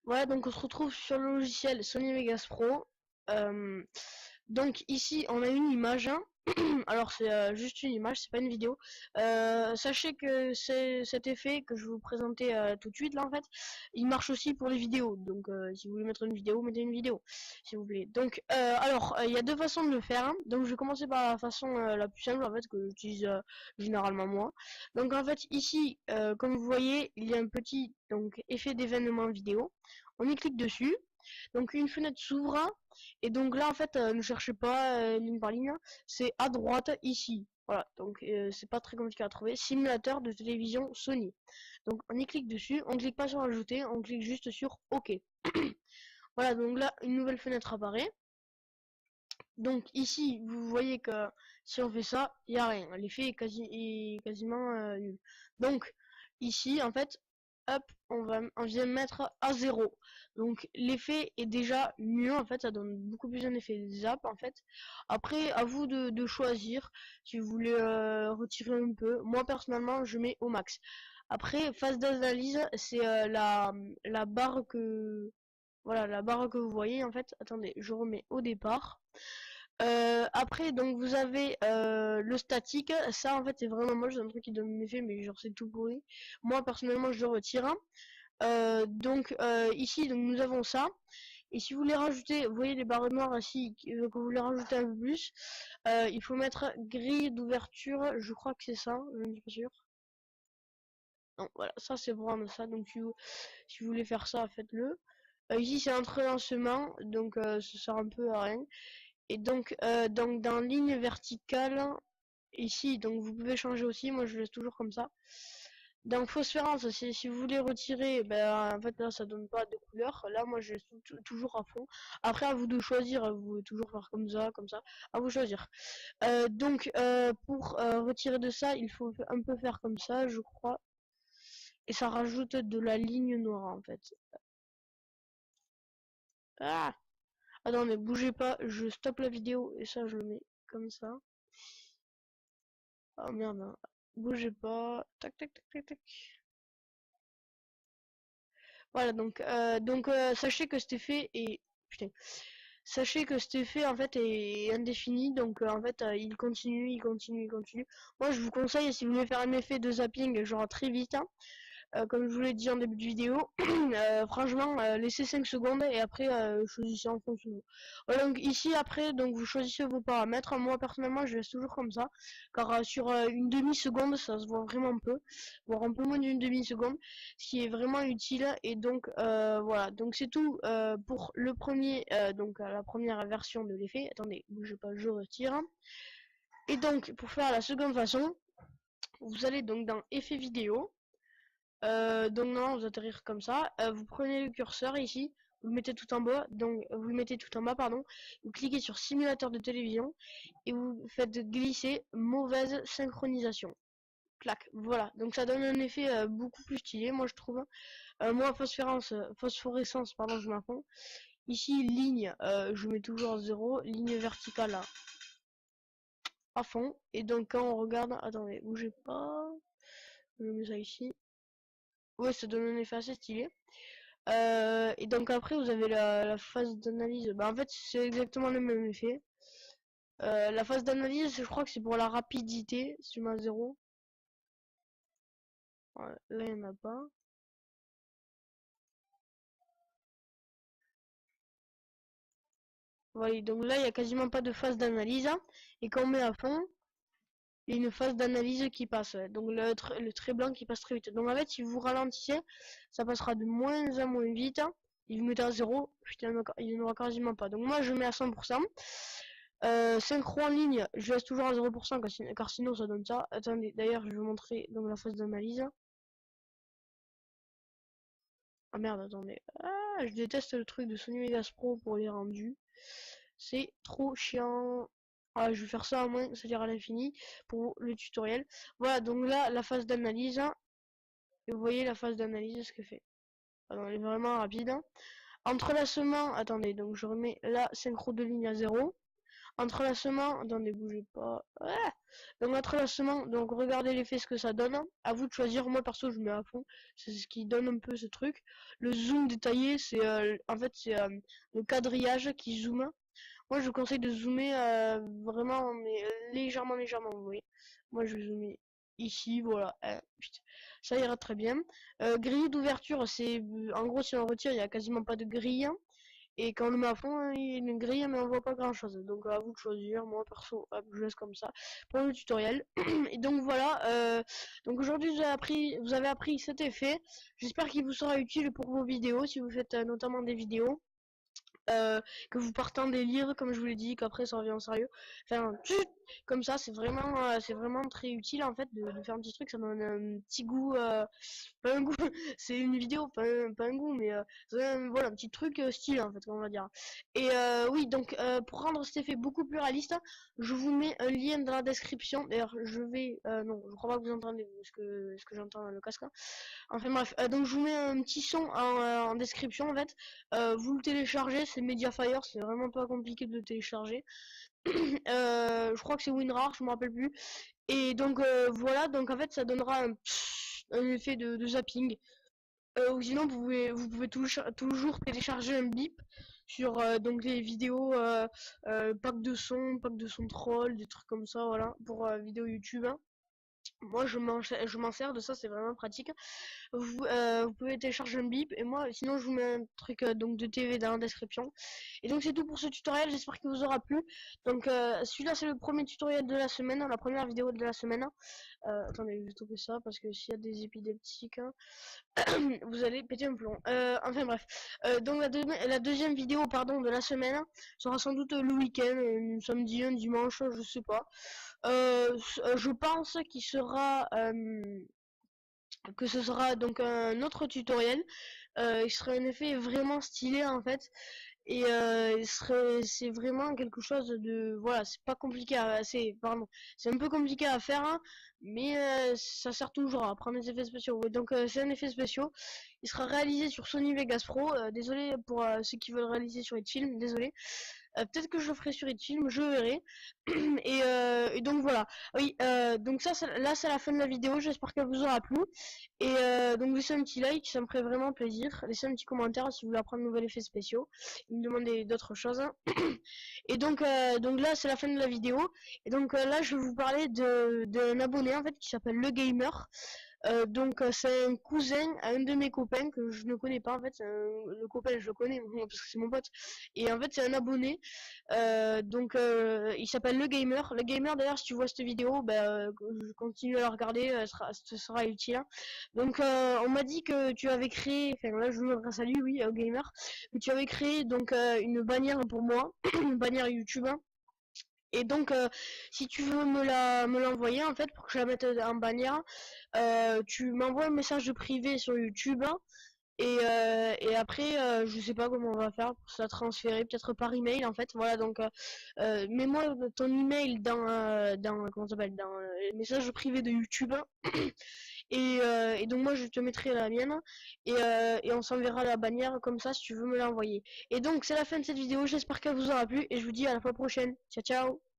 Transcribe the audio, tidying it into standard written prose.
Voilà, donc on se retrouve sur le logiciel Sony Vegas Pro. Euh, donc ici, on a une image, hein. Alors c'est juste une image, c'est pas une vidéo. Sachez que c'est cet effet que je vais vous présenter tout de suite là en fait, il marche aussi pour les vidéos. Donc si vous voulez mettre une vidéo, mettez une vidéo, s'il vous plaît. Donc alors il y a deux façons de le faire, hein. Donc je vais commencer par la façon la plus simple en fait que j'utilise généralement moi. Donc en fait ici, comme vous voyez, il y a un petit donc effet d'événement vidéo. On y clique dessus. Donc une fenêtre s'ouvre et donc là en fait ne cherchez pas ligne par ligne, c'est à droite ici. Voilà, donc c'est pas très compliqué à trouver. Simulateur de télévision Sony. Donc on y clique dessus, on clique pas sur ajouter, on clique juste sur OK. Voilà, donc là une nouvelle fenêtre apparaît. Donc ici vous voyez que si on fait ça, il n'y a rien. L'effet est quasiment nul. Donc ici en fait, hop, on vient mettre à 0. Donc l'effet est déjà mieux en fait, ça donne beaucoup plus un effet zap en fait. Après à vous de choisir si vous voulez retirer un peu. Moi personnellement je mets au max. Après phase d'analyse, c'est la barre que voilà, la barre que vous voyez en fait. Attendez, je remets au départ. Après, donc vous avez le statique. Ça, en fait, c'est vraiment moche. C'est un truc qui donne un effet, mais genre, c'est tout pourri. Moi, personnellement, je le retire. Ici, donc, nous avons ça. Et si vous voulez rajouter, vous voyez les barres noires ici, que vous voulez rajouter un peu plus, il faut mettre grille d'ouverture. Je crois que c'est ça, je ne suis pas sûr. Non, voilà, ça c'est pour rendre ça. Donc, si vous voulez faire ça, faites-le. Ici, c'est un lancement, donc ça sert un peu à rien. Et donc dans ligne verticale, ici, donc vous pouvez changer aussi, moi je laisse toujours comme ça. Dans phosphérence, si vous voulez retirer, ben en fait là ça donne pas de couleur. Là moi je laisse toujours à fond. Après à vous de choisir, vous pouvez toujours faire comme ça, à vous choisir. Pour retirer de ça, il faut un peu faire comme ça, je crois. Et ça rajoute de la ligne noire en fait. Ah! Attends mais bougez pas, je stoppe la vidéo et ça je le mets comme ça. Oh merde, hein. Bougez pas. Tac, tac, tac, tac, tac. Voilà, sachez que cet effet est... Putain. Sachez que cet effet, en fait, est indéfini. Donc, en fait, il continue, il continue, il continue. Moi, je vous conseille, si vous voulez faire un effet de zapping, genre très vite, hein, comme je vous l'ai dit en début de vidéo, franchement, laissez 5 secondes et après, choisissez en fonction. Voilà, donc ici, après, donc vous choisissez vos paramètres. Moi, personnellement, je laisse toujours comme ça, car sur une demi-seconde, ça se voit vraiment peu, voire un peu moins d'une demi-seconde, ce qui est vraiment utile. Et donc, voilà, donc c'est tout pour le premier, la première version de l'effet. Attendez, bougez pas, je retire. Et donc, pour faire la seconde façon, vous allez donc dans effet vidéo. Donc non, vous atterrir comme ça. Vous prenez le curseur ici, vous le mettez tout en bas, donc vous le mettez tout en bas, pardon. Vous cliquez sur simulateur de télévision et vous faites glisser mauvaise synchronisation. Clac, voilà. Donc ça donne un effet beaucoup plus stylé, moi je trouve. Moi phosphorescence, pardon, je m'en fous. Ici ligne, je mets toujours 0, ligne verticale là, à fond. Et donc quand on regarde, attendez, bougez pas. Je mets ça ici. Ouais, ça donne un effet assez stylé. Et donc après vous avez la phase d'analyse. Bah en fait c'est exactement le même effet. La phase d'analyse je crois que c'est pour la rapidité, si je mets à 0. Ouais, là il n'y en a pas. Voilà, donc là il n'y a quasiment pas de phase d'analyse. Et quand on met à fond, il y a une phase d'analyse qui passe. Donc le trait blanc qui passe très vite. Donc en fait si vous ralentissez, ça passera de moins en moins vite. Et vous mettez à 0, putain, il n'y en aura quasiment pas. Donc moi je mets à 100%. Synchro en ligne, je laisse toujours à 0% car sinon ça donne ça. Attendez, d'ailleurs je vais vous montrer dans la phase d'analyse. Ah merde, attendez. Ah, je déteste le truc de Sony Vegas Pro pour les rendus. C'est trop chiant. Ah, je vais faire ça à moins, c'est-à-dire à l'infini, pour le tutoriel. Voilà, donc là, la phase d'analyse. Et vous voyez la phase d'analyse, ce que fait. Alors, elle est vraiment rapide. Entrelacement, attendez, donc je remets la synchro de ligne à 0. Entrelacement, attendez, bougez pas. Ah, donc l'entrelacement, donc regardez l'effet ce que ça donne. À vous de choisir. Moi perso, je mets à fond. C'est ce qui donne un peu ce truc. Le zoom détaillé, c'est en fait c'est le quadrillage qui zoome. Moi, je vous conseille de zoomer vraiment, mais légèrement, vous voyez. Moi, je vais zoomer ici, voilà. Putain, ça ira très bien. Grille d'ouverture, c'est en gros si on retire, il y a quasiment pas de grille. Et quand on le met à fond, il y a une grille, mais on voit pas grand chose. Donc à vous de choisir. Moi perso, hop, je laisse comme ça pour le tutoriel. Et donc voilà. Donc aujourd'hui vous avez appris cet effet. J'espère qu'il vous sera utile pour vos vidéos, si vous faites notamment des vidéos. Que vous partez en délire, comme je vous l'ai dit, qu'après ça revient en sérieux. Enfin, comme ça, c'est vraiment très utile en fait de faire un petit truc. Ça donne un petit goût, pas un goût, c'est une vidéo, pas un goût, mais voilà, un petit truc style en fait, on va dire. Et oui, donc pour rendre cet effet beaucoup plus réaliste, je vous mets un lien dans la description. D'ailleurs, non, je crois pas que vous entendez ce que j'entends dans le casque. Hein. Enfin bref, donc je vous mets un petit son en description en fait. Vous le téléchargez, c'est Mediafire, c'est vraiment pas compliqué de le télécharger. Je crois que c'est WinRAR, je me rappelle plus. Et donc voilà, donc en fait ça donnera un effet de zapping. Ou sinon vous pouvez toujours télécharger un bip sur donc les vidéos pack de son troll, des trucs comme ça, voilà, pour vidéo YouTube. Hein. Moi je m'en sers de ça, c'est vraiment pratique. Vous pouvez télécharger un bip et moi sinon je vous mets un truc donc de TV dans la description. Et donc c'est tout pour ce tutoriel, j'espère qu'il vous aura plu. Donc celui-là c'est le premier tutoriel de la semaine, la première vidéo de la semaine. Attendez, je vais stopper ça parce que s'il y a des épileptiques, hein, vous allez péter un plomb. Enfin bref. Donc la deuxième vidéo pardon de la semaine sera sans doute le week-end, un samedi, un dimanche, je sais pas. Je pense qu'il sera que ce sera donc un autre tutoriel. Il serait un effet vraiment stylé en fait. Et c'est vraiment quelque chose de voilà, c'est pas compliqué c'est un peu compliqué à faire, hein, mais ça sert toujours à prendre des effets spéciaux. Ouais, donc c'est un effet spécial. Il sera réalisé sur Sony Vegas Pro. Désolé pour ceux qui veulent réaliser sur Hitfilm, désolé. Peut-être que je le ferai sur Hitfilm, je verrai. Et donc voilà. Oui, donc là c'est la fin de la vidéo, j'espère qu'elle vous aura plu. Et donc laissez un petit like, ça me ferait vraiment plaisir. Laissez un petit commentaire si vous voulez apprendre de nouveaux effets spéciaux. Il me demandez d'autres choses. Hein. Et donc là c'est la fin de la vidéo. Et donc là je vais vous parler d'un abonné en fait qui s'appelle Le Gamer. Donc c'est un cousin à un de mes copains que je ne connais pas en fait. Le copain je le connais parce que c'est mon pote. Et en fait c'est un abonné. Donc il s'appelle Le Gamer. Le Gamer d'ailleurs si tu vois cette vidéo, je continue à la regarder, ce sera utile. Hein. Donc on m'a dit que tu avais créé, enfin là je vous m'adresse à lui, oui, au Gamer, que tu avais créé donc une bannière pour moi, une bannière YouTube. Hein. Et donc, si tu veux me l'envoyer en fait pour que je la mette en bannière, tu m'envoies un message privé sur YouTube. Hein, et après, je sais pas comment on va faire pour ça transférer, peut-être par email en fait. Voilà, donc mets-moi ton email dans comment ça s'appelle, dans les messages privés de YouTube. Hein, et donc moi je te mettrai la mienne et on s'enverra la bannière comme ça si tu veux me l'envoyer. Et donc c'est la fin de cette vidéo, j'espère qu'elle vous aura plu et je vous dis à la fois prochaine. Ciao ciao.